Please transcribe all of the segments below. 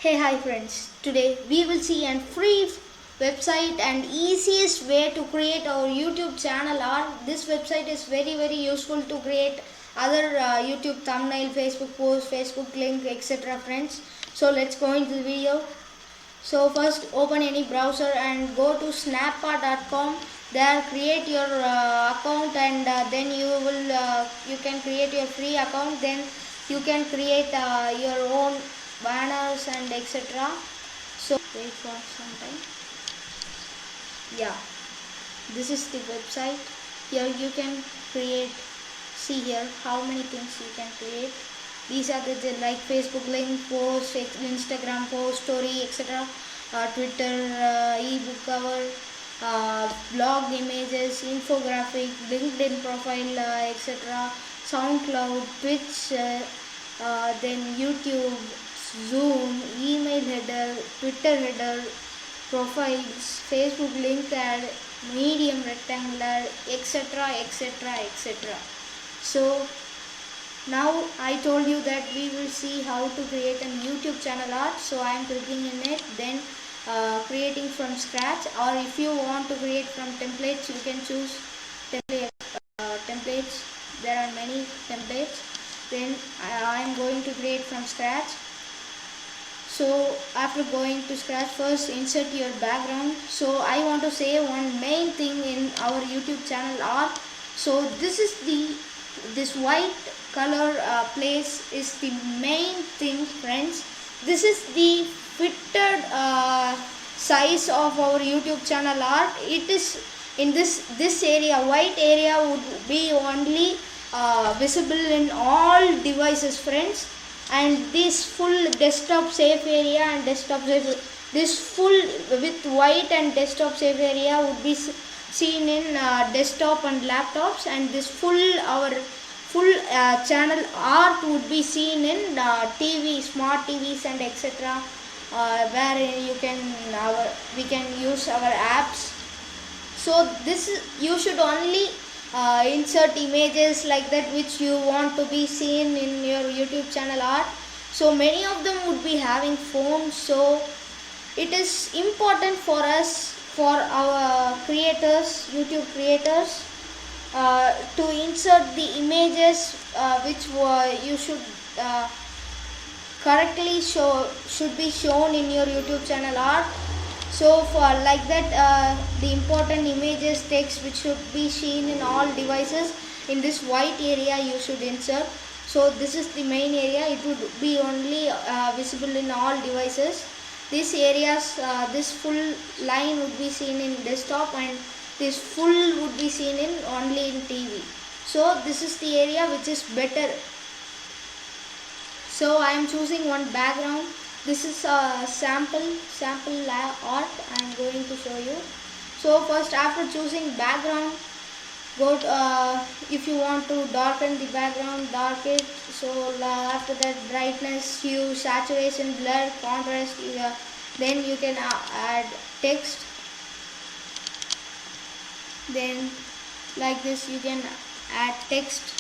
Hey, hi friends. Today we will see a free website and easiest way to create our YouTube channel. This website is very useful to create other YouTube thumbnail, Facebook post, Facebook link, etc. friends. So let's go into the video. So first open any browser and go to snappa.com. There create your account and then you can create your free account. Then you can create your own banners and etc. So wait for some time. Yeah, this is the website. Here you can create. See here how many things you can create. These are the like Facebook link, post, Instagram post, story, etc. Twitter, ebook cover, blog images, infographic, LinkedIn profile, etc. SoundCloud, Twitch, then YouTube, Zoom, email header, Twitter header, profiles, Facebook link ad, medium rectangular, etc. So now I told you that we will see how to create a YouTube channel art. So I am clicking in it, then creating from scratch, or if you want to create from templates, you can choose templates. There are many templates. Then I am going to create from scratch. So after going to scratch, first insert your background. So I want to say one main thing in our YouTube channel art. So this white color place is the main thing, friends. This is the fitted size of our YouTube channel art. It is in this area. White area would be only visible in all devices, friends. And this full desktop safe area and desktop safe, this full with white and desktop safe area would be seen in desktop and laptops, and this our full channel art would be seen in TV, smart TVs and etc. Where we can use our apps. So you should only insert images like that which you want to be seen in your YouTube channel art. So many of them would be having phones, so it is important for us, for our creators, YouTube creators, to insert the images which you should correctly should be shown in your YouTube channel art. So for like that, the important images text which should be seen in all devices, in this white area you should insert. So this is the main area. It would be only visible in all devices. These areas, this full line would be seen in desktop, and this full would be seen in only in TV. So this is the area which is better. So I am choosing one background. This is a sample art I am going to show you. So first, after choosing background, go to, if you want to darken the background, dark it. So after that, brightness, hue, saturation, blur, contrast. Then you can add text. Then like this you can add text.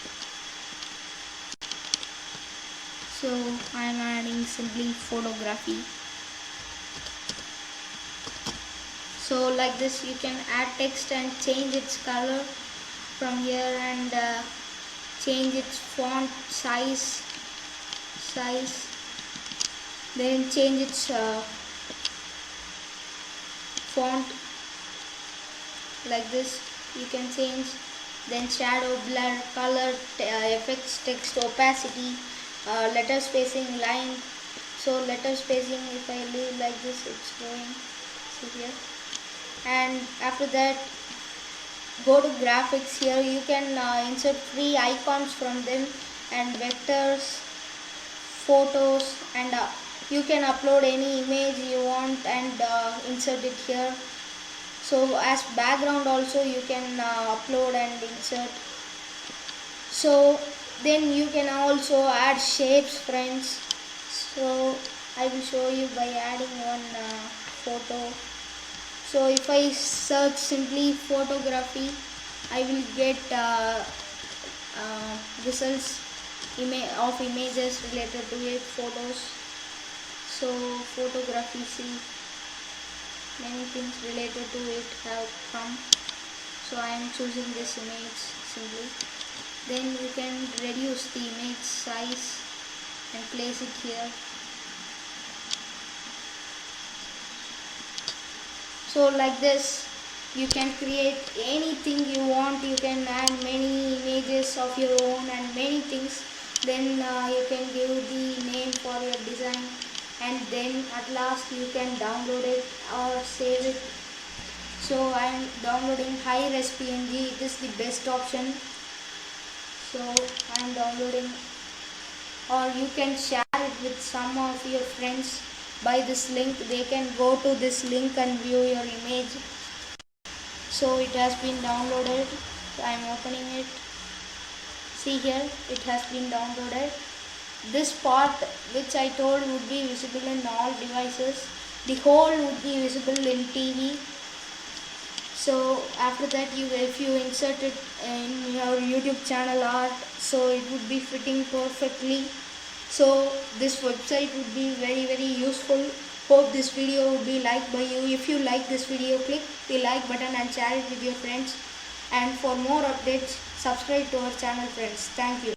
So I am adding simply photography. So like this you can add text and change its color from here, and change its font size, then change its font like this you can change. Then shadow, blur, color, effects, text, opacity, letter spacing, line. So letter spacing, if I leave like this, it's going, see here. And after that, go to graphics. Here you can insert free icons from them, and vectors, photos, and you can upload any image you want and insert it here. So as background also you can upload and insert. So then you can also add shapes, friends. So I will show you by adding one photo. So if I search simply photography, I will get results of images related to it, photos. So photography, see, many things related to it have come. So I am choosing this image simply. Then you can reduce the image size and place it here. So like this you can create anything you want. You can add many images of your own and many things. Then you can give the name for your design, and then at last you can download it or save it. So I am downloading high res PNG. It is the best option. So I am downloading, or you can share it with some of your friends by this link. They can go to this link and view your image. So it has been downloaded. I am opening it. See here, it has been downloaded. This part which I told would be visible in all devices. The whole would be visible in TV. So after that, if you insert it in your YouTube channel art, so it would be fitting perfectly. So this website would be very useful. Hope this video would be liked by you. If you like this video, click the like button and share it with your friends. And for more updates, subscribe to our channel, friends. Thank you.